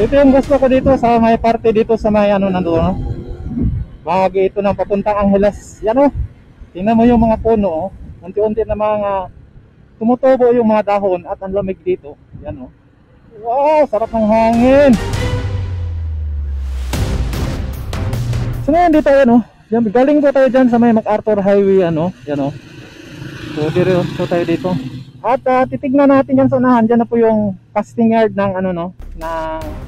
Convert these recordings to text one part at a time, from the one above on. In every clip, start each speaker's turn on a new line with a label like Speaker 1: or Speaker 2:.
Speaker 1: Ito yung gusto ko dito sa may parte dito sa may ano nandoon, no? Bahagi ito ng papuntang Angeles. Yan oh. Tingnan mo yung mga puno oh. Unti-unti na mga tumutubo yung mga dahon at ang lamig dito. Yan oh. Wow, sarap ng hangin. So ngayon dito yan oh. Yan, galing po tayo dyan sa may MacArthur Highway ano. Yan oh. So diretso tayo dito. At titignan natin yan sa unahan. Dyan na po yung casting yard ng ano no, ng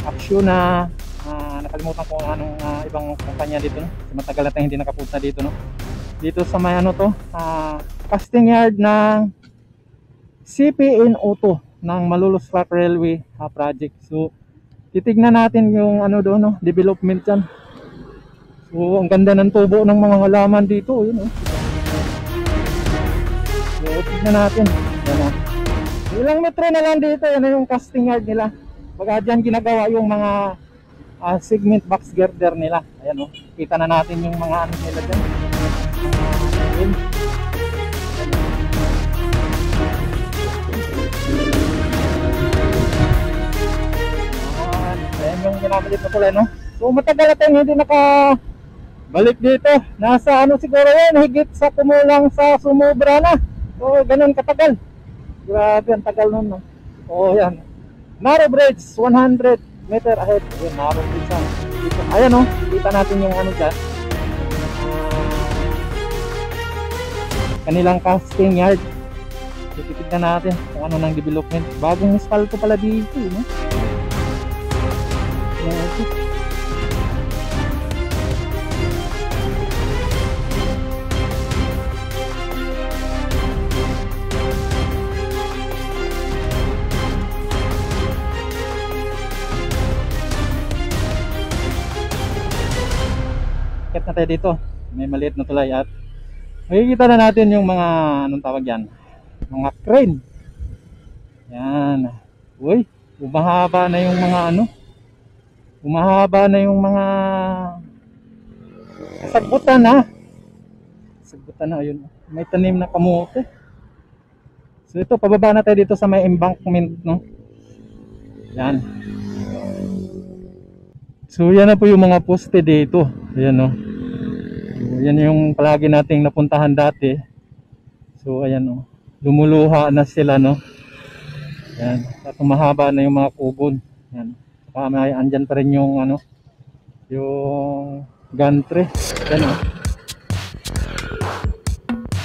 Speaker 1: Action na nakalimutan ko anong ibang kumpanya dito no. Matagal na tayong hindi nakapunta dito no. Dito sa may ano to, casting yard ng CPNO2 ng Malolos Rock Railway project. So titignan natin yung ano doon no, development yan. So ang ganda ng tubo ng mga halaman dito yun no. So tignan natin yan no. Ilang metro na lang dito, yan yung casting yard nila. Baga dyan ginagawa yung mga segment box girder nila. Ayan o, kita na natin yung mga ano nila dyan. Ayan yung ginagalit na pula no. So matagal na tayong hindi nakabalik dito. Nasa ano siguro yun, higit sa kumulang sa sumobra na. So ganun katagal. Grabe ang tagal nun no. O yan, narrow bridge 100 meter ahead. Ayan, narrow bridge dito. Ayan o, kita natin yung ano dyan, kanilang casting yard. Titignan natin kung ano ng development. Bagong asfalto pala dito no? Na tayo dito, may maliit na tulay at makikita na natin yung mga anong tawag yan, mga crane. Yan, uy, umahaba na yung mga ano, umahaba na yung mga sagbutan na. Sagbutan na, ayun, may tanim na kamote. So ito, pababa na tayo dito sa may embankment no. Yan. So yan na po yung mga poste dito. Ayan no. So, yan yung palagi nating napuntahan dati. So ayan no. Lumuluha na sila no. Yan. At mahaba na yung mga kubon. Yan. Saka may andyan pa rin yung ano, yung gantry. Yan no.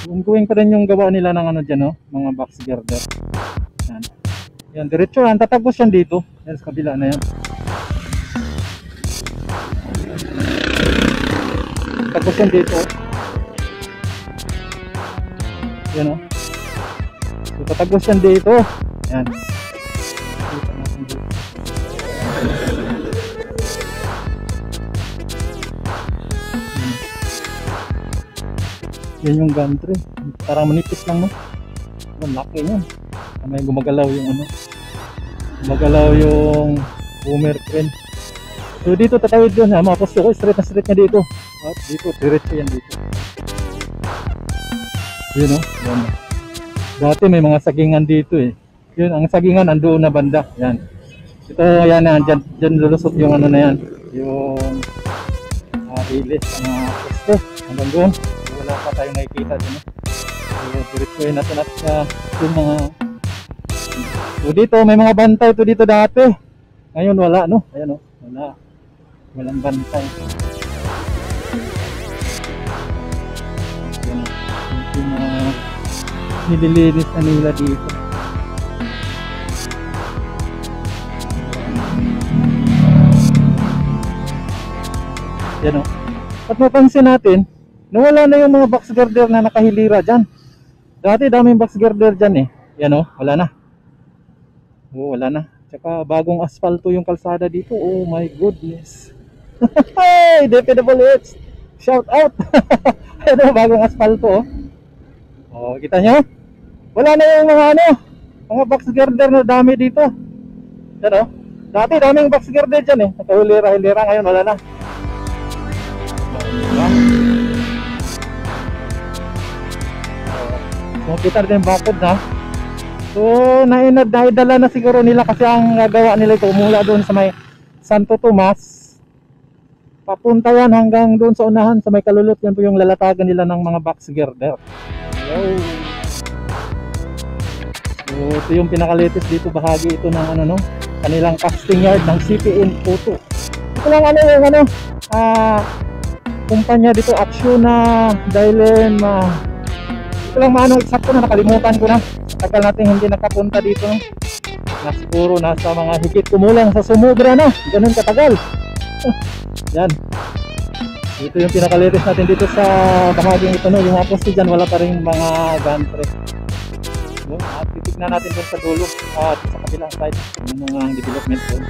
Speaker 1: Ongoing pa rin yung gawa nila ng ano dyan no, mga box girder. Yan. Yan, diretso yan. Tatagos yan dito. Yan sa kabila na yan. Tapos yan dito. Yan o. So tatagos yan dito. Yan. Yan yung gantry. Parang manipis lang no. Ang laki yan. May gumagalaw yung ano. Gumagalaw yung boomer crane. So dito tatawid doon ha. Mga posto ko. Straight na straight na dito. At dito, diretso yan dito. Yun o. Yan. Dati may mga sagingan dito eh. Yun, ang sagingan andoon na banda. Yan. Ito yan na. Dyan lulusot yung ano na yan. Yung rilis. Mga posto. Hanggang doon. Wala pa tayong nakikita dyan. So diretso yun natin at yung mga. So dito may mga bantay to dito dati. Ngayon wala no. Ayan o. Wala. Walang bantay. Yung nililinis na nila dito. Yan o. At mapansin natin, nawala na yung mga box girder na nakahilira dyan. Dati daming box girder dyan eh. Yan o, wala na. Oo, wala na. Tsaka bagong asfalto yung kalsada dito. Oh my goodness. Hey, DPWH! Shout out! Ano, bagong asfalto oh. Oh, kita nyo? Wala na yung mga ano, mga box girder na dami dito. Yan oh. Dati daming box girder dyan eh. Nakahilira-hilira, ngayon wala na. So kita natin yung bakod na. So naidala na siguro nila kasi ang gagawa nila ito mula doon sa may Santo Tomas. Papunta yan hanggang doon sa unahan sa may Kalulot. Yan po yung lalatagan nila ng mga box girder. So ito yung pinaka-latest dito, bahagi ito ng ano no, kanilang casting yard ng CPN Photo. Ito lang ano yung ano, kumpanya dito, Acciona, Dylen, ito lang maano eksakto na nakalimutan ko na. Tagal natin hindi nakapunta dito no. Na siguro nasa mga higit kumulang sa sumobra na, ganun katagal. Yan. Ito yung pinaka-latest natin dito sa bahaging ito no, yung mga poste dyan wala pa rin mga gantry. At titignan natin doon sa dulo at sa kabilang side ng mga development doon.